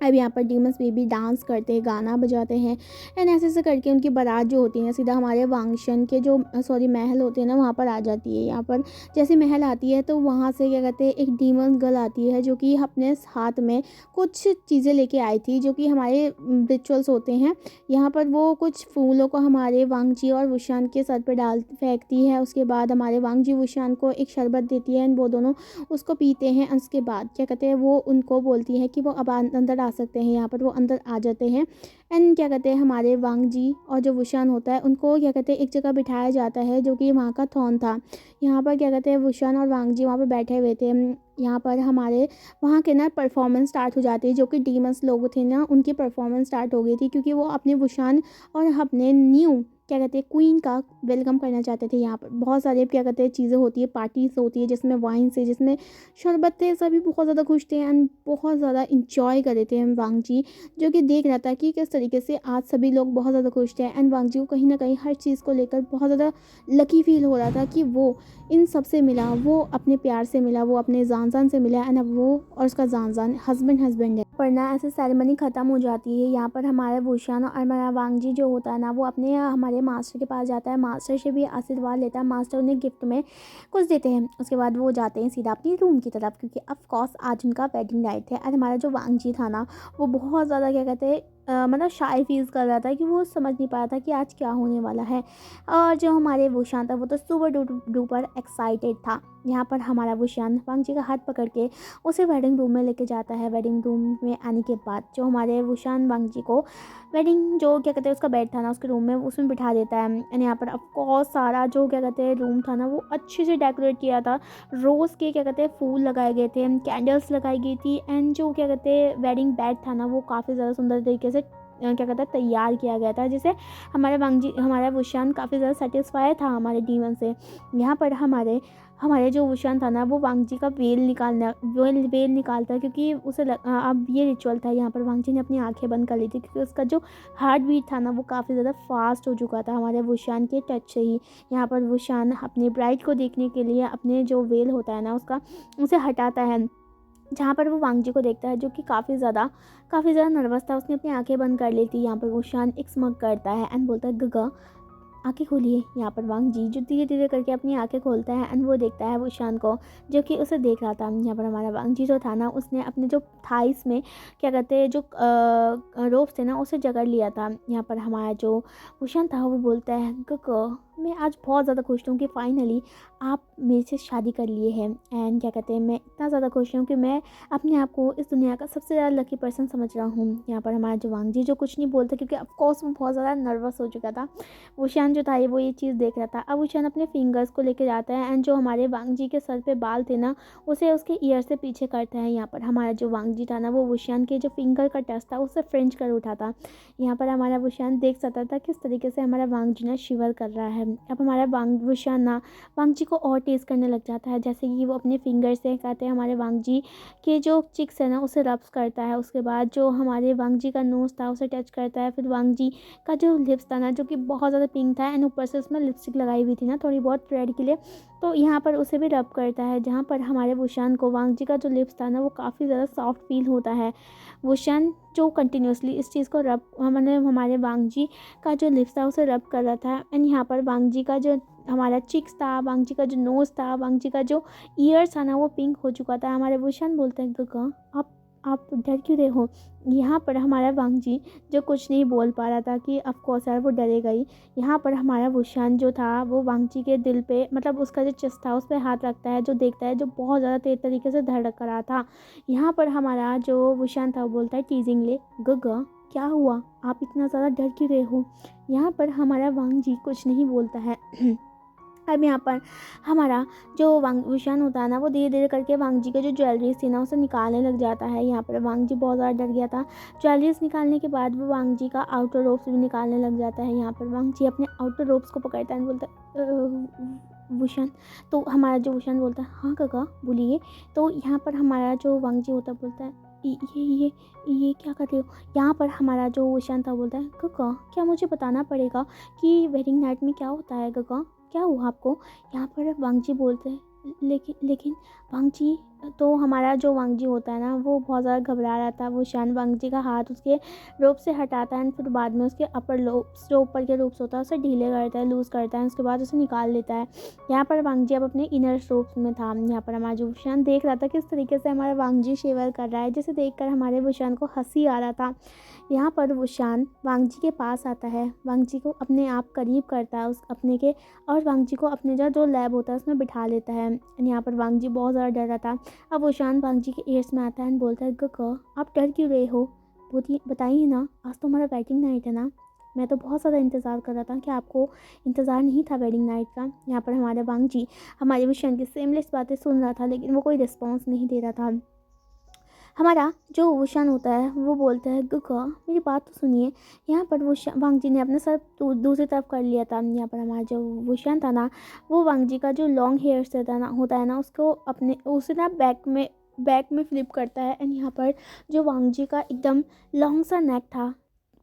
[SPEAKER 1] अब यहाँ पर डीमंस बेबी डांस करते हैं, गाना बजाते हैं एंड ऐसे ऐसे करके उनकी बारात जो होती है सीधा हमारे वांगशन के जो महल होते हैं ना वहाँ पर आ जाती है। यहाँ पर जैसे महल आती है तो वहाँ से क्या कहते हैं एक डीमन गर्ल आती है जो कि अपने हाथ में कुछ चीज़ें लेके आई थी जो कि हमारे रिचुअल्स होते हैं। यहाँ पर वो कुछ फूलों को हमारे वांगजी और वुशान के सर पर फेंकती है। उसके बाद हमारे वांगजी वुशान को एक शरबत देती है एंड वो दोनों उसको पीते हैं। उसके बाद क्या कहते हैं वो उनको बोलती है कि वो अब अंदर आ सकते हैं। यहाँ पर वो अंदर आ जाते हैं एंड क्या कहते हैं हमारे वांगजी और जो वुशान होता है उनको क्या कहते हैं एक जगह बिठाया जाता है जो कि वहाँ का थॉन था। यहाँ पर क्या कहते हैं वुशान और वांगजी वहाँ पर बैठे हुए थे। यहाँ पर हमारे वहाँ के ना परफॉर्मेंस स्टार्ट हो जाती है, जो कि डीमंस लोग थे ना उनकी परफॉर्मेंस स्टार्ट हो गई थी, क्योंकि वो अपने वुशान और अपने न्यू क्या कहते हैं क्वीन का वेलकम करना चाहते थे। यहाँ पर बहुत सारे क्या कहते हैं चीज़ें होती है, पार्टीज होती है जिसमें वाइन से जिसमें शरबत थे, सभी बहुत ज़्यादा खुश थे एंड बहुत ज़्यादा इंजॉय कर रहे थे। हम वांगजी जो कि देख रहा था कि किस तरीके से आज सभी लोग बहुत ज़्यादा खुश थे एंड वांगजी को कहीं ना कहीं हर चीज़ को लेकर बहुत ज़्यादा लकी फील हो रहा था कि वो इन सब से मिला, वो अपने प्यार से मिला, वो अपने जानजान से मिला एंड अब वो और उसका जानजान हस्बैंड है। पर ना ऐसे सेरेमनी ख़त्म हो जाती है। यहाँ पर हमारे वुशान और हमारा वांगजी जो होता है ना वो अपने हमारे मास्टर के पास जाता है, मास्टर से भी आशीर्वाद लेता है। मास्टर उन्हें गिफ्ट में कुछ देते हैं। उसके बाद वो जाते हैं सीधा अपनी रूम की तरफ, क्योंकि ऑफ कोर्स आज उनका वेडिंग नाइट है। और हमारा जो वांगजी था ना वो बहुत ज़्यादा क्या कहते हैं मतलब शाय फील कर रहा था कि वो समझ नहीं पा रहा था कि आज क्या होने वाला है। और जो हमारे वुशान था वो तो सुपर डुपर एक्साइटेड था। यहाँ पर हमारा वुशान वांगजी का हाथ पकड़ के उसे वेडिंग रूम में लेके जाता है। वेडिंग रूम में आने के बाद जो हमारे वुशान वांगजी को वेडिंग जो क्या कहते हैं उसका बेड था ना उसके रूम में उसमें बिठा देता है एंड यहाँ पर ऑफकोर्स सारा जो क्या कहते हैं रूम था ना वो अच्छे से डेकोरेट किया था। रोज़ के क्या कहते हैं फूल लगाए गए थे, कैंडल्स लगाई गई थी एंड जो क्या कहते हैं वेडिंग बेड था ना वो काफ़ी ज़्यादा सुंदर तरीके से क्या कहते हैं तैयार किया गया था, जिससे हमारा वुशान काफ़ी ज़्यादा सेटिस्फाई था हमारे डीमन से। यहाँ पर हमारे हमारे जो वुशान था ना वो वांगजी का वेल निकालता है, क्योंकि अब ये रिचुअल था। यहाँ पर वांगजी ने अपनी आंखें बंद कर ली थी, क्योंकि उसका जो हार्ट बीट था ना वो काफ़ी ज़्यादा फास्ट हो चुका था हमारे वुशान के टच से ही। यहाँ पर वुशान अपनी ब्राइड को देखने के लिए अपने जो वेल होता है ना उसे हटाता है, जहाँ पर वो वांगजी को देखता है, जो कि काफ़ी ज़्यादा नर्वस था। उसने अपनी आंखें बंद कर ली थी। यहाँ पर वुशान एक स्मग करता है एंड बोलता है गगा आंखें खोलिए। यहाँ पर वांगजी जो धीरे धीरे करके अपनी आंखें खोलता है एंड वो देखता है वुशान को, जो कि उसे देख रहा था। यहाँ पर हमारा वांगजी जो था ना उसने अपने जो थाइस में क्या कहते हैं जो रोप्स थे ना उसे जकड़ लिया था। यहाँ पर हमारा जो वुशान था वो बोलता है गगा मैं आज बहुत ज़्यादा खुश हूँ कि फाइनली आप मेरे से शादी कर लिए हैं। एंड क्या कहते हैं मैं इतना ज़्यादा खुश हूँ कि मैं अपने आप को इस दुनिया का सबसे ज़्यादा लकी पर्सन समझ रहा हूँ। यहाँ पर हमारा जो वांगजी जो कुछ नहीं बोलता, क्योंकि ऑफकोर्स वो बहुत ज़्यादा नर्वस हो चुका था। वुशान जो था वो ये चीज़ देख रहा था। अब वुशान अपने फिंगर्स को लेकर जाता है एंड जो हमारे वांगजी के सर पे बाल थे ना उसे उसके ईयर से पीछे करता है। यहाँ पर हमारा जो वांगजी था ना वो वुशान के जो फिंगर का टच था उसे फ्रेंच कर उठा था। यहाँ पर हमारा वुशान देख सकता था किस तरीके से हमारा वांगजी ना शिवर कर रहा है। अब हमारा वुशान ना वांगजी को और टेस्ट करने लग जाता है, जैसे कि वो अपने फिंगर से कहते हैं हमारे वांगजी के जो चिक्स है ना उसे रब्स करता है। उसके बाद जो हमारे वांगजी का नोज़ था उसे टच करता है। फिर वांगजी का जो लिप्स था ना जो कि बहुत ज़्यादा पिंक था एंड ऊपर से उसमें लिपस्टिक लगाई हुई थी ना थोड़ी बहुत रेड के लिए, तो यहाँ पर उसे भी रब करता है। जहाँ पर हमारे वुशान को वांगजी का जो लिप्स था ना वो काफ़ी ज़्यादा सॉफ्ट फील होता है। वुशान जो कंटिन्यूसली इस चीज़ को रब हमारे वांगजी का जो लिप्स था उसे रब कर रहा था। एंड यहाँ पर वांगजी का जो हमारा चिक्स था, वांगजी का जो नोज़ था, वांगजी का जो ईयर्स था ना वो पिंक हो चुका था। हमारे वुशान बोलते हैं गगा आप डर क्यों रहे हो। यहाँ पर हमारा वांगजी जो कुछ नहीं बोल पा रहा था कि ऑफ कोर्स यार वो डरेगा ही। यहाँ पर हमारा वुशान जो था वो वांगजी के दिल पे मतलब उसका जो चेस्ट था उस पर हाथ रखता है, जो देखता है जो बहुत ज़्यादा तेज तरीके से धड़क रहा था। यहाँ पर हमारा जो वुशान था वो बोलता है टीजिंगली गगा क्या हुआ, आप इतना ज़्यादा डर क्यों रहे हो। यहाँ पर हमारा वांगजी कुछ नहीं बोलता है। अब यहाँ पर हमारा जो वुशान होता है ना वो धीरे धीरे करके वांगजी के जो ज्वेलरीज थी ना उसे निकालने लग जाता है। यहाँ पर वांगजी बहुत ज़्यादा डर गया था। ज्वेलरीज निकालने के बाद वो वांगजी का आउटर रोप्स भी निकालने लग जाता है। यहाँ पर वांगजी अपने आउटर रोप्स को पकड़ता है बोलता है वुशान, तो हमारा जो वुशान बोलता है हाँ काका बोलिए। तो यहाँ पर हमारा जो वांगजी होता है बोलता है ये क्या कर रहे हो। यहाँ पर हमारा जो वुशान था बोलता है काका क्या मुझे बताना पड़ेगा कि वेडिंग नाइट में क्या होता है काका, क्या हुआ आपको। यहाँ पर वांगजी बोलते हैं लेकिन वांगजी, तो हमारा जो वांगजी होता है ना वो बहुत ज़्यादा घबरा रहा था। वुशान वांगजी का हाथ उसके रोप से हटाता है एंड फिर बाद में उसके अपर लोब्स जो ऊपर के रोप्स होता है उसे ढीले करता है, लूज़ करता है, उसके बाद उसे निकाल लेता है। यहाँ पर वांगजी अब अपने इनर रोप्स में था। यहाँ पर हमारा जो वुशान देख रहा था किस तरीके से हमारा वांगजी शेवर कर रहा है, जिसे देखकर हमारे वुशान को हंसी आ रहा था। यहाँ पर वुशान वांगजी के पास आता है, वांगजी को अपने आप करीब करता है उस अपने के, और वांगजी को अपने जो लैब होता है उसमें बिठा लेता है। यहाँ पर वांगजी बहुत ज़्यादा डर रहा था। अब वुशान वांगजी के ईयर्स में आता है एंड बोलता है गगा आप डर क्यों रहे हो, बताइए ना, आज तो हमारा वेडिंग नाइट है ना। मैं तो बहुत ज़्यादा इंतज़ार कर रहा था कि आपको इंतज़ार नहीं था वेडिंग नाइट का। यहाँ पर हमारे वांगजी हमारे वुशान की सेमलेस बातें सुन रहा था, लेकिन वो कोई रिस्पॉन्स नहीं दे रहा था। हमारा जो वुशान होता है वो बोलता है गगा मेरी बात तो सुनिए। यहाँ पर वांगजी ने अपना सर दूसरी तरफ कर लिया था। यहाँ पर हमारा जो वुशान था ना वो वांगजी का जो लॉन्ग हेयर होता है ना उसको उसे ना बैक में फ्लिप करता है। एंड यहाँ पर जो वांगजी का एकदम लॉन्ग सा नेक था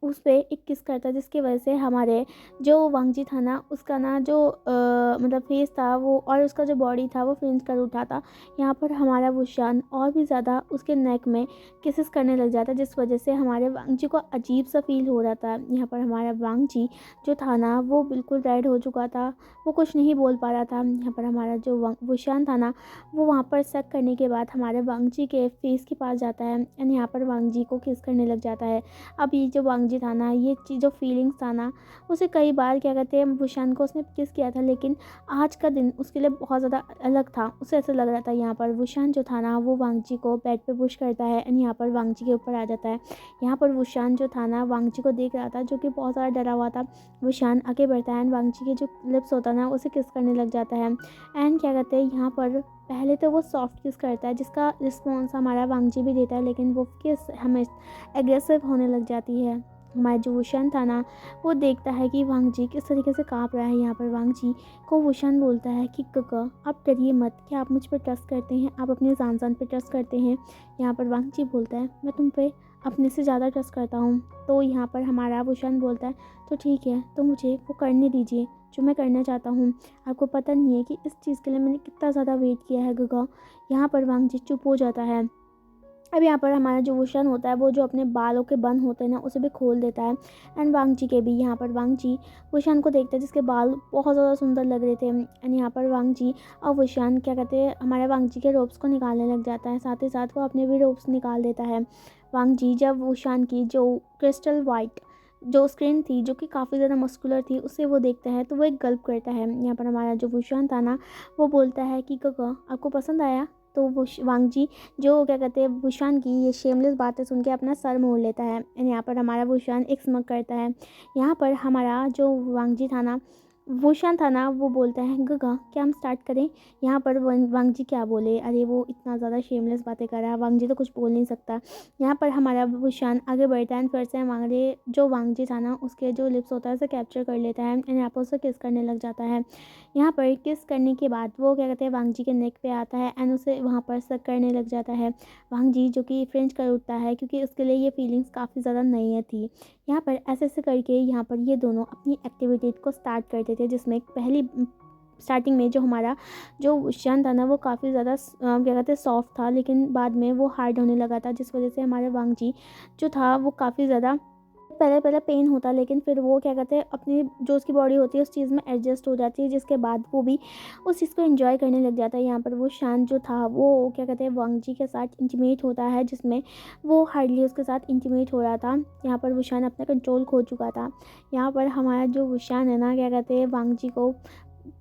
[SPEAKER 1] उस पर एक किस करता है, जिसकी वजह से हमारे जो वांगजी था ना उसका ना जो मतलब फेस था वो और उसका जो बॉडी था वो फ्रिंज कर उठा था। यहाँ पर हमारा वुशान और भी ज़्यादा उसके नेक में किसेस करने लग जाता, जिस वजह से हमारे वांगजी को अजीब सा फील हो रहा था। यहाँ पर हमारा वांगजी जो था ना वो बिल्कुल रेड हो चुका था, वो कुछ नहीं बोल पा रहा था। यहाँ पर हमारा जो वुशान था ना वो वहाँ पर शक करने के बाद हमारे वांगजी के फेस के पास जाता है एंड यहाँ पर वांगजी को किस करने लग जाता है। अब ये जो वांगजी था ना ये चीज़ जो फीलिंग्स था ना उसे कई बार क्या कहते हैं वुशान को उसने किस किया था, लेकिन आज का दिन उसके लिए बहुत ज़्यादा अलग था। उसे ऐसा लग रहा था। यहाँ पर वुशान जो था ना वो वांगजी को बेड पे पुश करता है एंड यहाँ पर वांगजी के ऊपर आ जाता है। यहाँ पर वुशान जो था ना वांगजी को देख रहा था, जो कि बहुत ज़्यादा डरा हुआ था। वुशान आगे बढ़ता है एंड वांगजी के जो लिप्स होता है ना उसे किस करने लग जाता है। एंड क्या कहते हैं यहाँ पर पहले तो वो सॉफ्ट किस करता है जिसका रिस्पॉन्स हमारा वांगजी भी देता है, लेकिन वो किस हमें एग्रेसिव होने लग जाती है। हमारा जो वुशान था ना वो देखता है कि वांग जी किस तरीके से काँप रहा है। यहाँ पर वांग जी को वुशान बोलता है कि कका आप डरिए मत, क्या आप मुझ पर ट्रस्ट करते हैं, आप अपने जान जान पे ट्रस्ट करते हैं। यहाँ पर वांग जी बोलता है मैं तुम पे अपने से ज़्यादा ट्रस्ट करता हूँ। तो यहाँ पर हमारा वुशान बोलता है तो ठीक है, तो मुझे वो करने दीजिए जो मैं करना चाहता हूँ। आपको पता नहीं है कि इस चीज़ के लिए मैंने कितना ज़्यादा वेट किया है गगा। यहाँ पर वांग जी चुप हो जाता है। अब यहाँ पर हमारा जो वुशन होता है वो जो अपने बालों के बन होते हैं ना उसे भी खोल देता है। एंड वांग जी के भी, यहाँ पर वांग जी वुशन को देखते हैं जिसके बाल बहुत ज़्यादा सुंदर लग रहे थे। एंड यहाँ पर वांग जी और वुशन क्या कहते हैं हमारे वांग जी के रोब्स को निकालने लग जाता है, साथ ही साथ वो अपने भी रोब्स निकाल देता है। वांग जी जब वुशन की जो क्रिस्टल वाइट जो स्क्रीन थी जो कि काफ़ी ज़्यादा मस्कुलर थी उसे वो देखता है तो वो एक गल्प करता है। यहाँ पर हमारा जो वुशन था ना वो बोलता है कि काका आपको पसंद आया। तो वो वांग जी जो क्या कहते हैं वुशान की ये शेमलेस बातें सुन के अपना सर मोड़ लेता है। एंड यहाँ पर हमारा वुशान एक स्मग करता है। यहाँ पर हमारा जो वांग जी था ना वुशान था ना वो बोलता है गगा क्या हम स्टार्ट करें। यहाँ पर वांग जी क्या बोले, अरे वो इतना ज़्यादा शेमलेस बातें कर रहा है, वांग जी तो कुछ बोल नहीं सकता। यहाँ पर हमारा वुशान आगे बढ़ता है एंड फिर से हमारे जो वांग जी था ना उसके जो लिप्स होता है उसे कैप्चर कर लेता है एंड यहाँ पर उसे किस करने लग जाता है। यहाँ पर किस करने के बाद वो क्या कहते हैं वांग जी के नेक पे आता है एंड उसे वहाँ पर सक करने लग जाता है। वांग जी जो कि फ्रेंच कर उठता है क्योंकि उसके लिए ये फीलिंग्स काफ़ी ज़्यादा नई थी। यहाँ पर ऐसे ऐसे करके यहाँ पर ये दोनों अपनी एक्टिविटी को स्टार्ट करते थे, जिसमें पहली स्टार्टिंग में जो हमारा जो वुशान था ना वो काफ़ी ज़्यादा क्या कहते हैं सॉफ्ट था, लेकिन बाद में वो हार्ड होने लगा था, जिस वजह से हमारे वांग जी जो था वो काफ़ी ज़्यादा पहले पहले पेन होता, लेकिन फिर वो क्या कहते हैं अपनी जो उसकी बॉडी होती है उस चीज़ में एडजस्ट हो जाती है, जिसके बाद वो भी उस चीज़ को एंजॉय करने लग जाता है। यहाँ पर वो शान जो था वो क्या कहते हैं वांग जी के साथ इंटीमेट होता है, जिसमें वो हार्डली उसके साथ इंटीमेट हो रहा था। यहाँ पर वुशान अपना कंट्रोल खो चुका था। यहाँ पर हमारा जो वुशान है ना क्या कहते हैं वांग जी को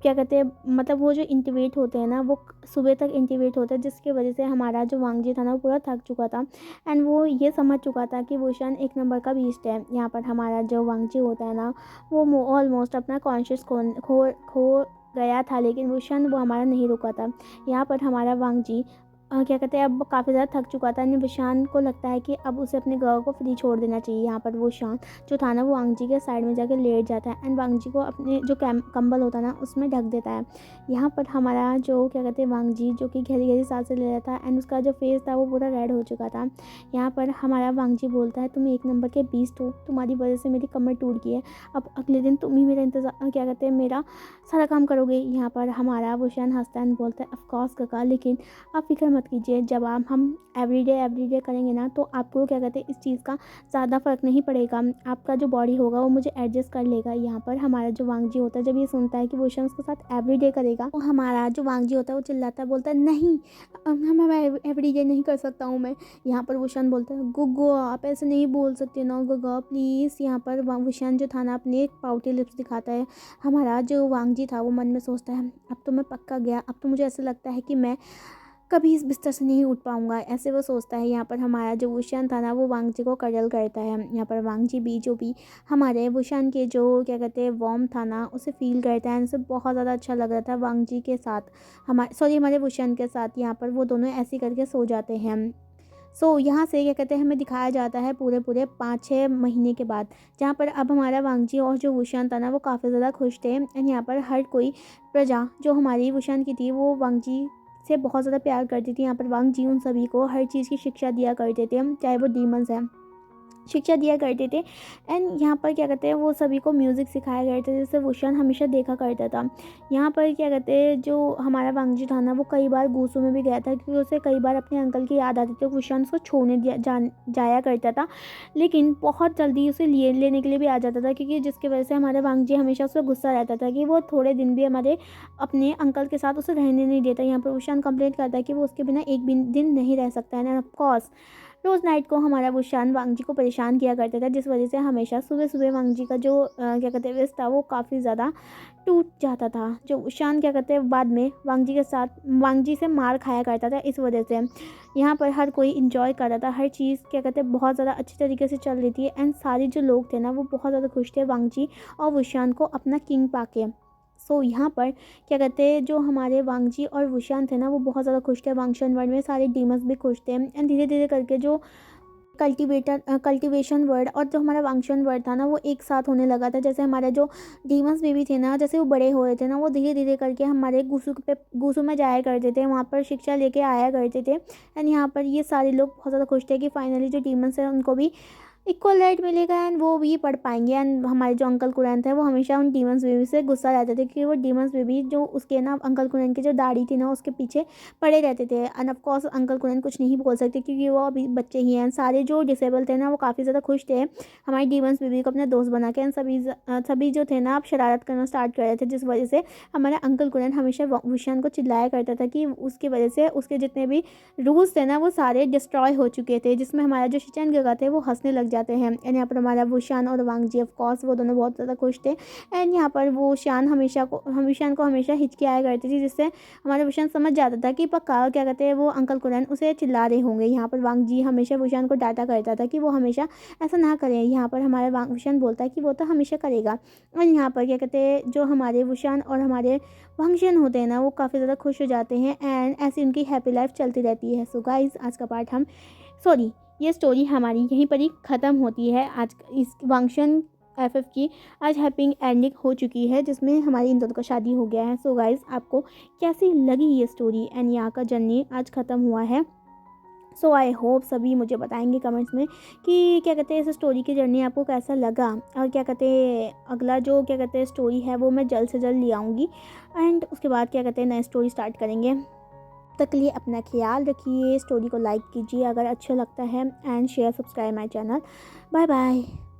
[SPEAKER 1] क्या कहते हैं मतलब वो जो इंटीमेट होते हैं ना वो सुबह तक इंटीमेट होते हैं, जिसकी वजह से हमारा जो वांग जी था ना वो पूरा थक चुका था एंड वो ये समझ चुका था कि वुशान एक नंबर का बीस्ट है। यहाँ पर हमारा जो वांग जी होता है ना वो ऑलमोस्ट अपना कॉन्शियस खो गया था, लेकिन वुशान वो हमारा नहीं रुका था। यहाँ पर हमारा वांग जी क्या कहते हैं अब काफ़ी ज़्यादा थक चुका था एंड वुशान को लगता है कि अब उसे अपने गर्ल को फ्री छोड़ देना चाहिए। यहाँ पर वुशान जो था ना वो वांग जी के साइड में जाकर लेट जाता है एंड वांग जी को अपने जो कंबल होता है ना उसमें ढक देता है। यहाँ पर हमारा जो क्या कहते हैं वांग जी जो कि गहरी गहरी सांसें ले रहा था एंड उसका जो फेस था वो पूरा रेड हो चुका था। यहाँ पर हमारा वांग जी बोलता है तुम एक नंबर के बीस्ट हो, तुम्हारी वजह से मेरी कमर टूट गई है, अब अगले दिन तुम ही मेरा इंतज़ार क्या कहते हैं मेरा सारा काम करोगे। यहाँ पर हमारा वुशान हंसता है बोलता है ऑफकोर्स काका, लेकिन आप फिक्र मत कीजिए, जब आप हम एवरीडे करेंगे ना तो आपको क्या कहते हैं इस चीज़ का ज़्यादा फ़र्क नहीं पड़ेगा, आपका जो बॉडी होगा वो मुझे एडजस्ट कर लेगा। यहाँ पर हमारा जो वांग जी होता है जब ये सुनता है कि वुशान उसके साथ एवरीडे करेगा तो हमारा जो वांग जी होता है वो चिल्लाता है, बोलता है नहीं हम एवरीडे नहीं कर सकता हूँ मैं। यहाँ पर वुशान बोलता है गुग्गो आप ऐसे नहीं बोल सकते ना गुग्गा प्लीज़। यहाँ पर वुशान जो था ना अपने पाउटी लिप्स दिखाता है। हमारा जो वांग जी था वो मन में सोचता है अब तो मैं पक्का गया, अब तो मुझे ऐसा लगता है कि मैं कभी इस बिस्तर से नहीं उठ पाऊंगा, ऐसे वो सोचता है। यहाँ पर हमारा जो वुशान था ना वो वांग जी को कजल करता है। यहाँ पर वांग जी भी जो भी हमारे वुशान के जो क्या कहते हैं वॉर्म था ना उसे फील करता है, उसे बहुत ज़्यादा अच्छा लग रहा था वांग जी के साथ हमारे वुशान के साथ। यहाँ पर वो दोनों ऐसे करके सो जाते हैं। यहाँ से क्या कहते हैं हमें दिखाया जाता है पूरे 5-6 महीने के बाद, जहाँ पर अब हमारा वांग जी और जो वुशान था ना वो काफ़ी ज़्यादा खुश थे एंड यहाँ पर हर कोई प्रजा जो हमारी वुशान की थी वो वांग जी से बहुत ज़्यादा प्यार करती थी। यहाँ पर वांग जी उन सभी को हर चीज़ की शिक्षा दिया करते थे, चाहे वो डीमंस हैं शिक्षा दिया करते थे एंड यहाँ पर क्या कहते हैं वो सभी को म्यूज़िक सिखाया करते थे, जिससे वुशान हमेशा देखा करता था। यहाँ पर क्या कहते हैं जो हमारा वांग जी था ना वो कई बार गुस्सों में भी गया था, क्योंकि उसे कई बार अपने अंकल की याद आती थी, वुशान उसको छोड़ने जाया करता था, लेकिन बहुत जल्दी उसे लेने के लिए भी आ जाता था, क्योंकि जिसकी वजह से हमारे वांग जी हमेशा उस पर गुस्सा रहता था कि वो थोड़े दिन भी हमारे अपने अंकल के साथ उसे रहने नहीं देता। यहाँ पर वुशान कंप्लेंट करता है कि वो उसके बिना एक भी दिन नहीं रह सकता है एंड ऑफकोर्स रोज़ नाइट को हमारा वुशान वांग जी को परेशान किया करता था, जिस वजह से हमेशा सुबह सुबह वांग जी का जो क्या कहते हैं विश था वो काफ़ी ज़्यादा टूट जाता था। जो वुशान क्या कहते हैं बाद में वांग जी के साथ वांग जी से मार खाया करता था, इस वजह से यहाँ पर हर कोई इंजॉय कर रहा था, हर चीज़ क्या कहते हैं बहुत ज़्यादा अच्छी तरीके से चल रही थी एंड सारे जो लोग थे ना वो बहुत ज़्यादा खुश थे वांग जी और वुशान को अपना किंग पाके। यहाँ पर क्या कहते हैं जो हमारे वांग जी और वुशान थे ना वो बहुत ज़्यादा खुश थे, वांगशान वर्ल्ड में सारे डीमंस भी खुश थे एंड धीरे धीरे करके जो कल्टीवेशन वर्ड और जो हमारा वांगशन वर्ड था ना वो एक साथ होने लगा था। जैसे हमारे जो डीमंस बेबी थे ना, जैसे वो बड़े हो रहे थे ना, वो धीरे धीरे करके हमारे गूसू में जाया करते थे, वहाँ पर शिक्षा लेके आया करते थे। एंड यहाँ पर ये सारे लोग बहुत ज़्यादा खुश थे कि फाइनली जो डीमंस हैं उनको भी इक्वल राइट मिलेगा एंड वो भी पढ़ पाएंगे। एंड हमारे जो अंकल कुरैन थे वो हमेशा उन डीमंस बेबी से गुस्सा रहते थे, क्योंकि वो डीमंस बेबी जो उसके ना अंकल कुरैन की जो दाढ़ी थी ना उसके पीछे पड़े रहते थे। End of course uncle Curran कुछ नहीं बोल सकते क्योंकि वो अभी बच्चे ही हैं। सारे जो डिसेबल थे ना वो काफ़ी ज़्यादा खुश थे हमारी डीमंस बेबी को अपने दोस्त बना के। एंड सभी जो थे ना अब शरारत करना स्टार्ट कर रहे थे, जिस वजह से हमारा अंकल कुरैन हमेशा वुशान को चिल्लाया करता था कि उसकी वजह से उसके जितने भी रूल्स थे ना वो सारे डिस्ट्रॉय हो चुके थे, जिसमें हमारा जो शिचैन गगा थे वो हंसने लग जाते हैं। एंड यहाँ पर हमारा वुशान और वांग जी ऑफ कोर्स वो दोनों बहुत ज़्यादा खुश थे। एंड यहाँ पर वो शान वुशान को हमेशा हिचकियाया करती थी, जिससे हमारा वुशान समझ जाता था कि पक्का क्या कहते हैं वो अंकल कुरैन उसे चिल्ला रहे होंगे। यहाँ पर वांग जी हमेशा वुशान को डांटा करता था कि वो हमेशा ऐसा ना करें। यहाँ पर हमारा वुशान बोलता है कि वो तो हमेशा करेगा। और यहाँ पर क्या कहते हैं जो हमारे वुशान और हमारे फंक्शन होते हैं ना वो काफ़ी ज़्यादा खुश हो जाते हैं एंड ऐसी उनकी हैप्पी लाइफ चलती रहती है। सो गाइस आज का पार्ट ये स्टोरी हमारी यहीं पर ही ख़त्म होती है। आज इस फंक्शन एफएफ की आज हैप्पी एंडिंग हो चुकी है, जिसमें हमारी इन दोनों का शादी हो गया है। सो गाइस आपको कैसी लगी ये स्टोरी एंड यहाँ का जर्नी आज ख़त्म हुआ है। सो आई होप सभी मुझे बताएंगे कमेंट्स में कि क्या कहते हैं इस स्टोरी की जर्नी आपको कैसा लगा। और क्या कहते हैं अगला जो क्या कहते हैं स्टोरी है वो मैं जल्द से जल्द ले आऊँगी एंड उसके बाद क्या कहते हैं नई स्टोरी स्टार्ट करेंगे। तब तक के लिए अपना ख्याल रखिए, स्टोरी को लाइक कीजिए अगर अच्छा लगता है and share subscribe my channel. Bye bye.